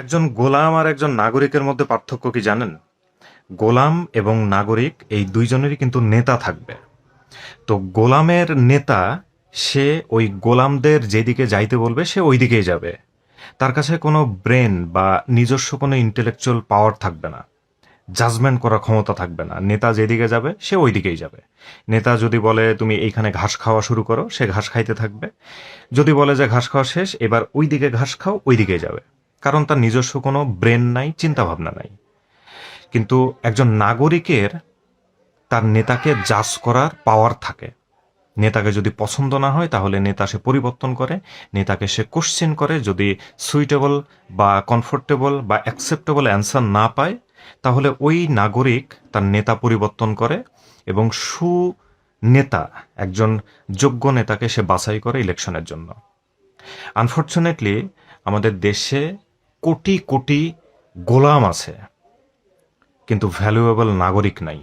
একজন গোলাম আর একজন নাগরিকের মধ্যে পার্থক্য কি জানেন? গোলাম এবং নাগরিক এই দুইজনেরই কিন্তু নেতা থাকবে। তো গোলামের নেতা, সে ওই গোলামদের যেদিকে যাইতে বলবে সে ওই দিকেই যাবে। তার কাছে কোনো ব্রেন বা নিজস্ব কোনো ইন্টেলেকচুয়াল পাওয়ার থাকবে না, জাজমেন্ট করার ক্ষমতা থাকবে না। নেতা যেদিকে যাবে সে ওই দিকেই যাবে। নেতা যদি বলে তুমি এইখানে ঘাস খাওয়া শুরু করো, সে ঘাস খাইতে থাকবে। যদি বলে যে ঘাস খাওয়া শেষ, এবার ওই দিকে ঘাস খাও, ওই দিকেই যাবে। কারণ তার নিজস্ব কোনো ব্রেন নাই, চিন্তা ভাবনা নাই। কিন্তু একজন নাগরিকের তার নেতাকে জাজ করার পাওয়ার থাকে। নেতাকে যদি পছন্দ না হয় তাহলে নেতা সে পরিবর্তন করে, নেতাকে সে কোশ্চেন করে। যদি সুইটেবল বা কমফোর্টেবল বা অ্যাকসেপ্টেবল অ্যান্সার না পায়, তাহলে ওই নাগরিক তার নেতা পরিবর্তন করে এবং সুনেতা, একজন যোগ্য নেতাকে সে বাছাই করে ইলেকশনের জন্য। আনফর্চুনেটলি আমাদের দেশে কোটি কোটি গোলাম আছে, কিন্তু ভ্যালুয়েবল নাগরিক নাই।